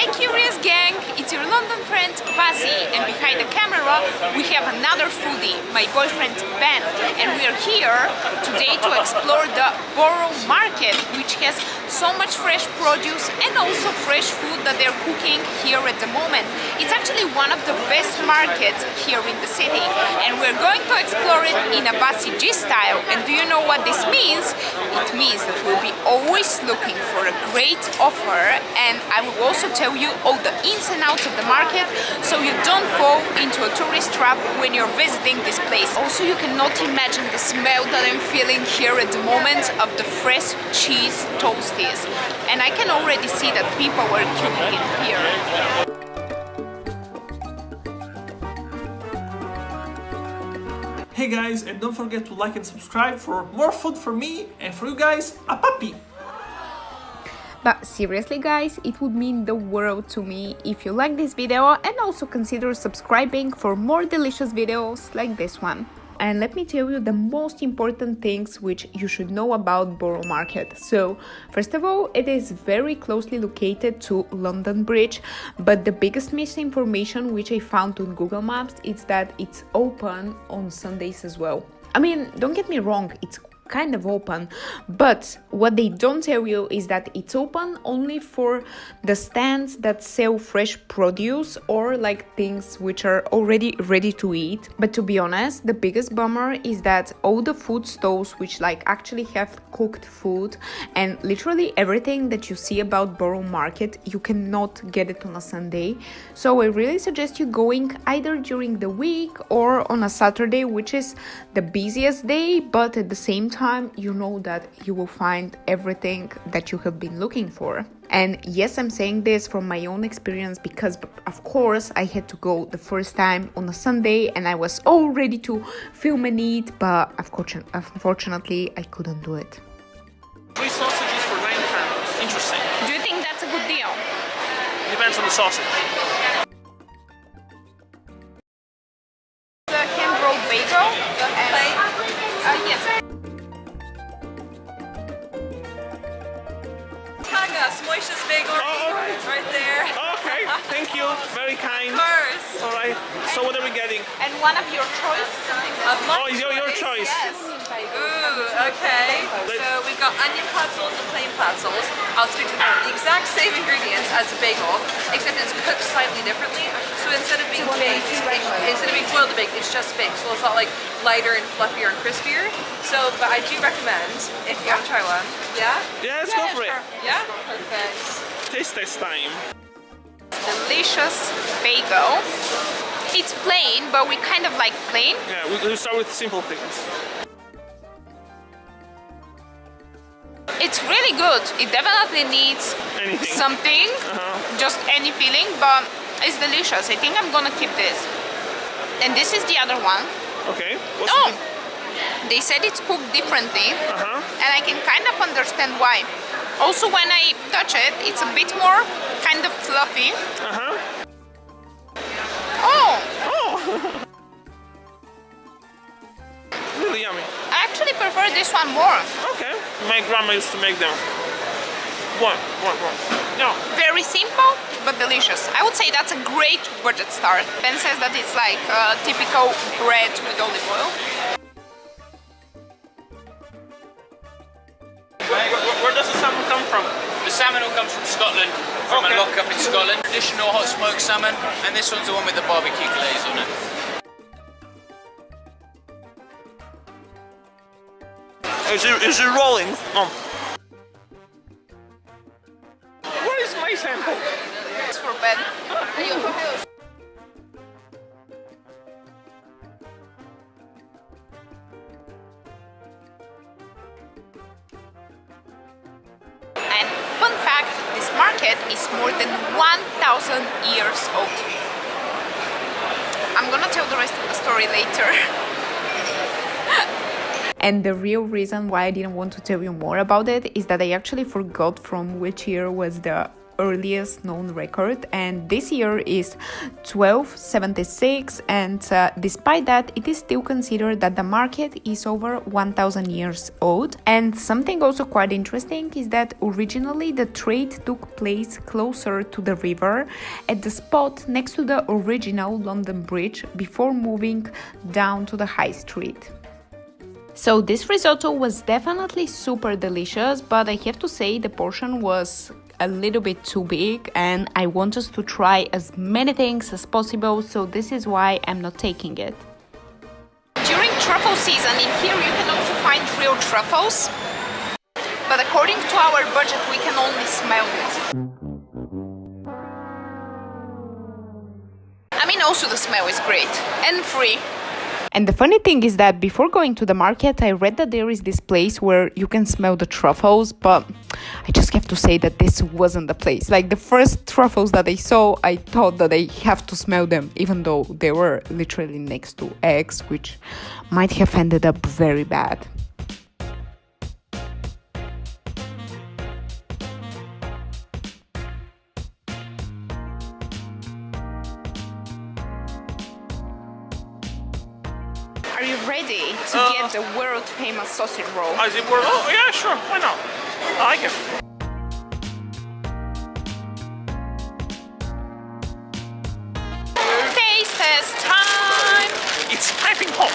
Hi curious gang, it's your London friend Vasi, and behind the camera we have another foodie, my boyfriend Ben, and we are here today to explore the Borough market, which has so much fresh produce and also fresh food that they're cooking here at the moment. It's actually one of the best markets here in the city, and we're going to explore it in a Vasi G style. And do you know what this means? It means that we'll be always looking for a great offer, and I will also tell you all the ins and outs of the market so you don't fall into a tourist trap when you're visiting this place. Also, you cannot imagine the smell that I'm feeling here at the moment of the fresh cheese toasties, and I can already see that people were queuing in here. Hey guys, and don't forget to like and subscribe for more food for me and for you guys, a puppy! But seriously guys, it would mean the world to me if you like this video and also consider subscribing for more delicious videos like this one. And let me tell you the most important things which you should know about Borough Market. So, first of all, it is very closely located to London Bridge, but the biggest misinformation which I found on Google Maps is that it's open on Sundays as well. I mean, don't get me wrong, it's kind of open, but what they don't tell you is that it's open only for the stands that sell fresh produce or like things which are already ready to eat. But to be honest, the biggest bummer is that all the food stalls which like actually have cooked food and literally everything that you see about Borough Market, you cannot get it on a Sunday. So I really suggest you going either during the week or on a Saturday, which is the busiest day, but at the same time you know that you will find everything that you have been looking for. And yes, I'm saying this from my own experience because of course I had to go the first time on a Sunday and I was all ready to film and eat, but unfortunately I couldn't do it. 3 sausages for £9. Interesting. Do you think that's a good deal? Depends on the sausage. The hand-rolled bagel and yes. Moisha's bagel right there. Okay, thank you. Very kind. Of course. All right. So what are we getting? And one of your choice? Oh, it's your choice. Yes. Ooh, okay. So we've got onion pretzels and plain pretzels. I'll speak to them. The exact same ingredients as a bagel, except it's cooked slightly differently. So instead of being baked, instead of being boiled to baked, it's just baked. So it's not like lighter and fluffier and crispier. So, but I do recommend if you want to try one. Yeah? Yeah, let's go for it. Yeah? Perfect. Taste test time. Delicious bagel. It's plain, but we kind of like plain. Yeah, we'll start with simple things. It's really good. It definitely needs Anything. something, just any filling, but it's delicious. I think I'm gonna keep this. And this is the other one. Okay. Oh! They said it's cooked differently, and I can kind of understand why. Also, when I touch it, it's a bit more kind of fluffy. Oh! Really yummy. I actually prefer this one more. Okay. My grandma used to make them. One. No. Very simple, but delicious. I would say that's a great budget start. Ben says that it's like typical bread with olive oil. Where does the salmon come from? The salmon all comes from Scotland, from a lock up in Scotland. Traditional hot smoked salmon, and this one's the one with the barbecue glaze on it. Is it rolling? Oh. Where is my sample? It's for Ben. And fun fact, this market is more than 1,000 years old. I'm gonna tell the rest of the story later. And the real reason why I didn't want to tell you more about it is that I actually forgot from which year was the earliest known record, and this year is 1276, and despite that, it is still considered that the market is over 1000 years old. And something also quite interesting is that originally the trade took place closer to the river at the spot next to the original London Bridge before moving down to the high street. So this risotto was definitely super delicious, but I have to say the portion was a little bit too big and I want us to try as many things as possible, so this is why I'm not taking it. During truffle season in here you can also find real truffles, but according to our budget we can only smell it. I mean, also the smell is great and free. And the funny thing is that before going to the market, I read that there is this place where you can smell the truffles, but I just have to say that this wasn't the place. Like the first truffles that I saw, I thought that I have to smell them, even though they were literally next to eggs, which might have ended up very bad. Are you ready to get the world famous sausage roll? Is it worth? Oh yeah, sure. Why not? I like it. Taste test time! It's piping hot.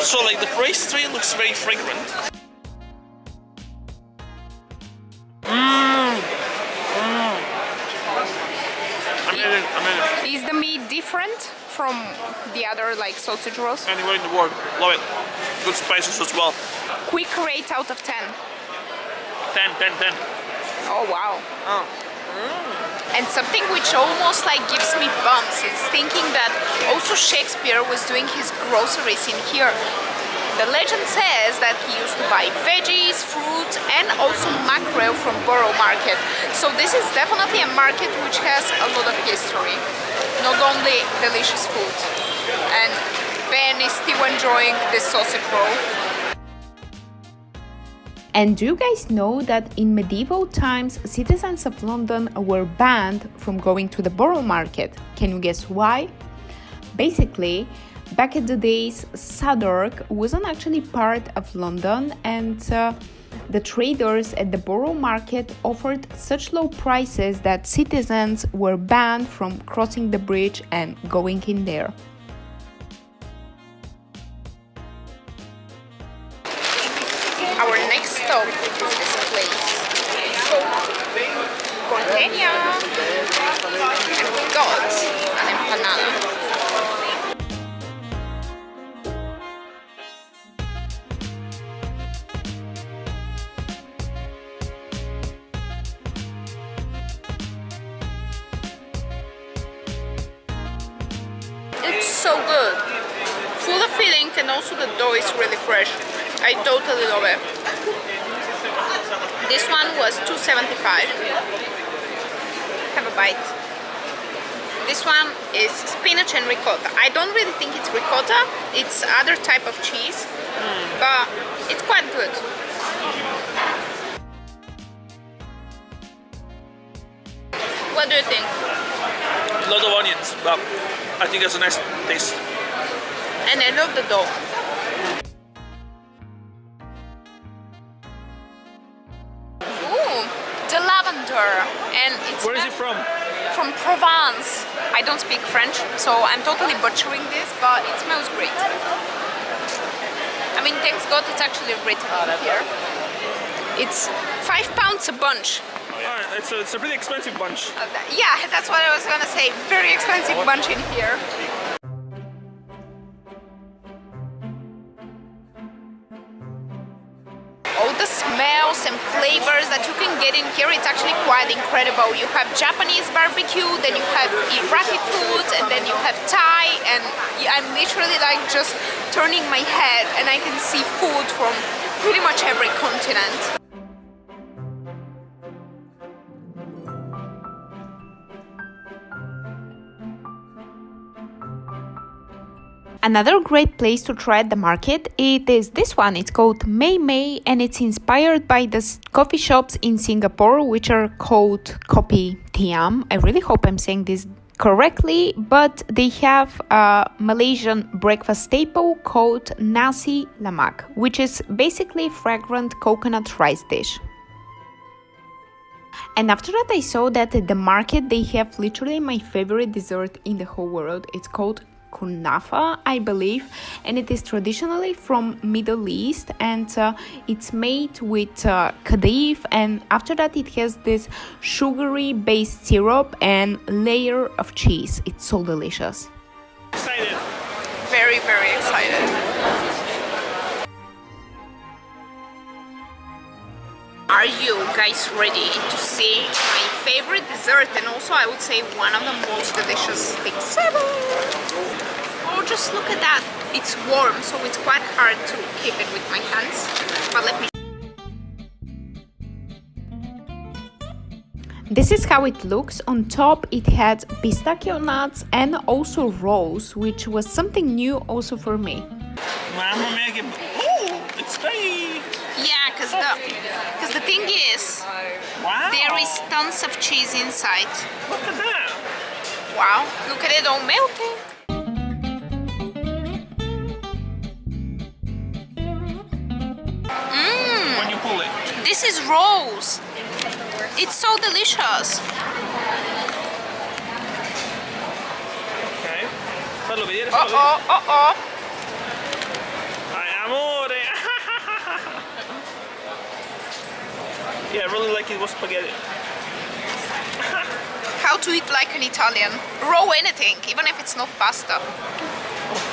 So like the pastry looks very fragrant. I'm in it. Is the meat different from the other like sausage rolls? Anywhere in the world. Love it. Good spices as well. Quick rate out of 10. 10, 10, 10. Oh wow. Oh. And something which almost like gives me bumps is thinking that also Shakespeare was doing his groceries in here. The legend says that he used to buy veggies, fruit, and also mackerel from Borough Market. So this is definitely a market which has a lot of history, not only delicious food. And Ben is still enjoying this sausage roll. And do you guys know that in medieval times, citizens of London were banned from going to the Borough Market? Can you guess why? Basically, back in the days, Southwark wasn't actually part of London, and the traders at the Borough Market offered such low prices that citizens were banned from crossing the bridge and going in there. Our next stop is this place called Gordania, and we got an empanada. It's so good, full of filling, and also the dough is really fresh. I totally love it. This one was $2.75. Have a bite. This one is spinach and ricotta. I don't really think it's ricotta, it's other type of cheese, but it's quite good. What do you think? A lot of onions, but I think it's a nice taste. And I love the dough. Ooh, the lavender, and it's Where is it from? From Provence. I don't speak French, so I'm totally butchering this, but it smells great. I mean, thanks God it's actually written here. It's £5 a bunch. Alright, it's a pretty expensive bunch. Yeah, that's what I was gonna say. Very expensive bunch in here. All the smells and flavors that you can get in here, it's actually quite incredible. You have Japanese barbecue, then you have Iraqi food, and then you have Thai, and I'm literally like just turning my head and I can see food from pretty much every continent. Another great place to try at the market, it is this one. It's called Mei Mei, and it's inspired by the coffee shops in Singapore, which are called Kopi Tiam. I really hope I'm saying this correctly, but they have a Malaysian breakfast staple called nasi lemak, which is basically a fragrant coconut rice dish. And after that, I saw that at the market they have literally my favorite dessert in the whole world. It's called kunafa, I believe, and it is traditionally from Middle East, and it's made with kadif, and after that it has this sugary based syrup and layer of cheese. It's so delicious. Excited. Very, very excited. Are you guys ready to see my favorite dessert, and also I would say one of the most delicious things ever? Oh, just look at that. It's warm, so it's quite hard to keep it with my hands, but let me. This is how it looks. On top it had pistachio nuts and also rose, which was something new also for me. Oh, it's very... Yeah, because the thing is, Wow. there is tons of cheese inside. Look at that. Wow, look at it all melting. When you pull it. This is rose. It's so delicious. Okay. Fallo vedere, Oh, fallo vedere. oh, oh, oh. Ay, amore. Yeah, I really like it with spaghetti. How to eat like an Italian. Raw anything, even if it's not pasta.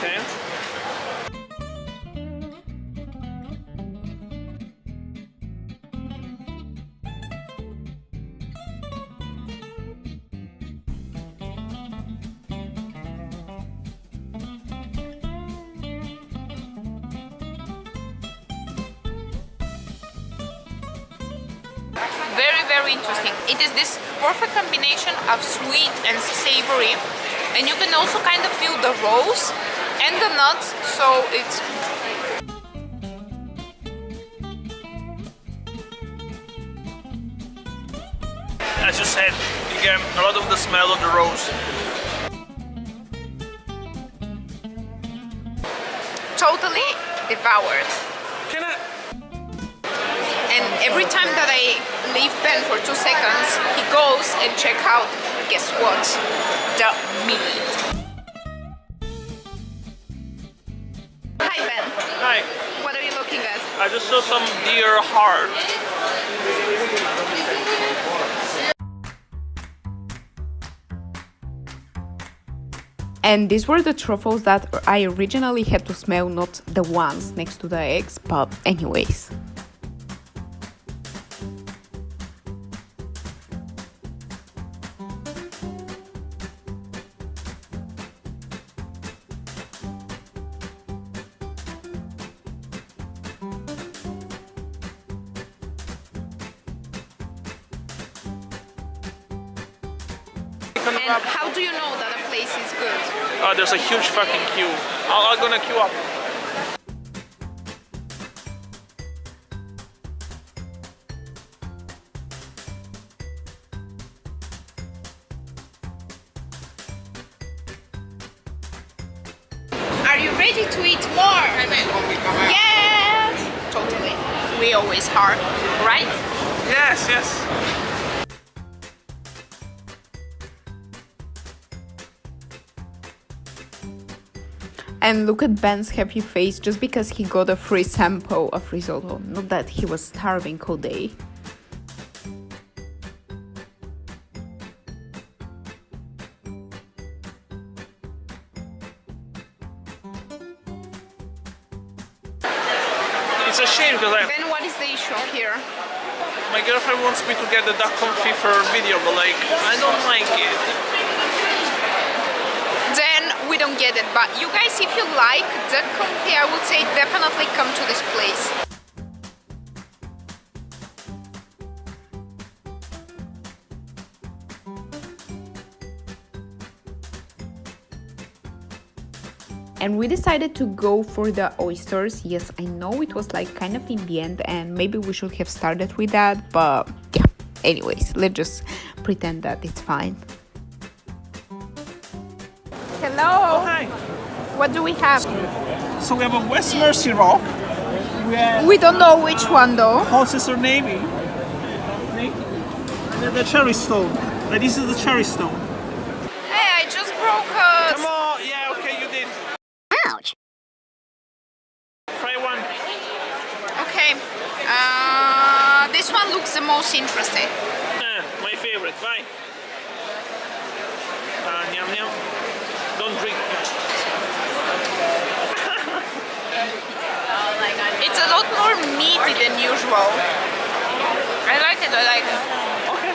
Okay. Very, very interesting. It is this perfect combination of sweet and savory, and you can also kind of feel the rose and the nuts, so it's... As you said, you get a lot of the smell of the rose. totally devoured. Can I? And every time that I leave Ben for 2 seconds, he goes and check out, guess what? The meat. Hi Ben, Hi. what are you looking at? I just saw some deer heart. And these were the truffles that I originally had to smell, not the ones next to the eggs, but anyways. And how do you know that a place is good? There's a huge fucking queue. I'm gonna queue up. Are you ready to eat more? Yes! Totally. We always are, right? Yes, yes. And look at Ben's happy face just because he got a free sample of risotto. Not that he was starving all day. It's a shame because Ben, what is the issue here? my girlfriend wants me to get the duck confit for her video, but like I don't like it. Then we don't get it. But you guys, if you like duck confit, I would say definitely come to this place. And we decided to go for the oysters. Yes, I know it was like kind of in the end, and maybe we should have started with that, but yeah, anyways, let's just pretend that it's fine. Hello. Oh, hi. What do we have? So we have a West Mersey rock. We don't know which one though. Horses or navy. The cherry stone. This is the cherry stone. Hey, I just broke a... Come on. Yeah, okay, you did. Ouch. Try one. Okay. This one looks the most interesting. My favorite. Bye. Yum yum. Don't drink. It's a lot more meaty than usual. I like it, I like it. Okay.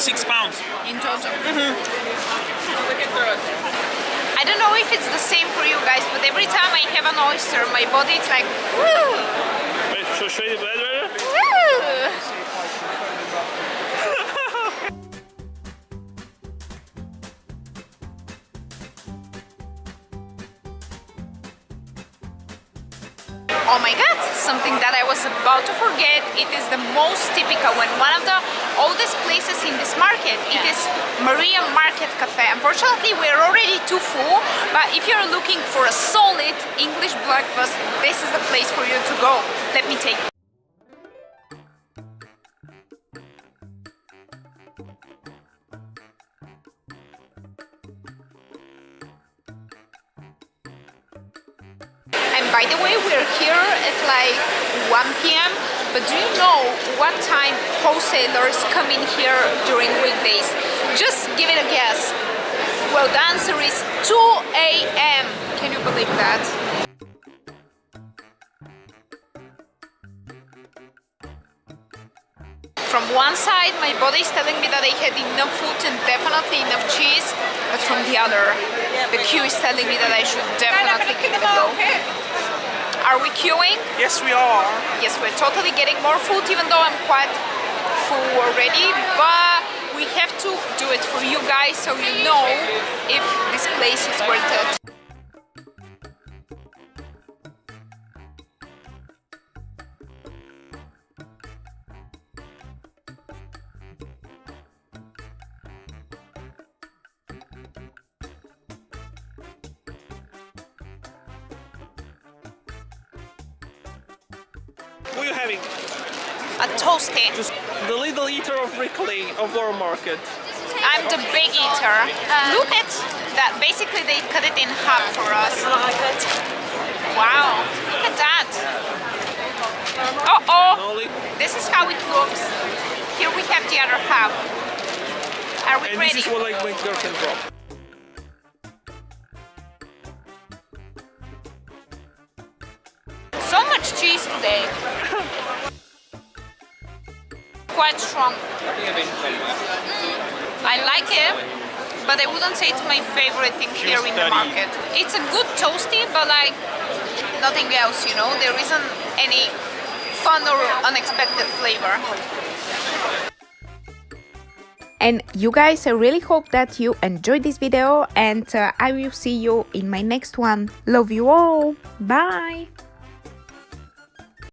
£6 In total. I don't know if it's the same for you guys, but every time I have an oyster, my body is like, woo! Wait, show you the bread. Woo! Oh my god, something that I was about to forget. It is the most typical one, one of the oldest places in this market. It is Maria Market Cafe. Unfortunately, we're already too full, but if you're looking for a solid English breakfast, this is the place for you to go. Let me take you. And by the way, we're here at like 1 p.m. But do you know what time wholesalers come in here during weekdays? Just give it a guess. Well, the answer is 2 a.m. Can you believe that? From one side, my body is telling me that I had enough food and definitely enough cheese, but from the other, the queue is telling me that I should definitely give it a go. Are we queuing? Yes, we are. Yes, we're totally getting more food, even though I'm quite full already, but we have to do it for you guys so you know if this place is worth it. What are you having? A toasty. Just the little eater of Brickley of Borough Market. I'm the big eater. Look at that. Basically, they cut it in half for us. Wow, look at that. Uh-oh. This is how it looks. Here we have the other half. Are we And ready? this is what like my girlfriend brought. So much cheese today. Quite strong. I like it, but I wouldn't say it's my favorite thing here in the market. It's a good toasty, but like nothing else, you know? There isn't any fun or unexpected flavor. And you guys, I really hope that you enjoyed this video, and I will see you in my next one. Love you all. Bye.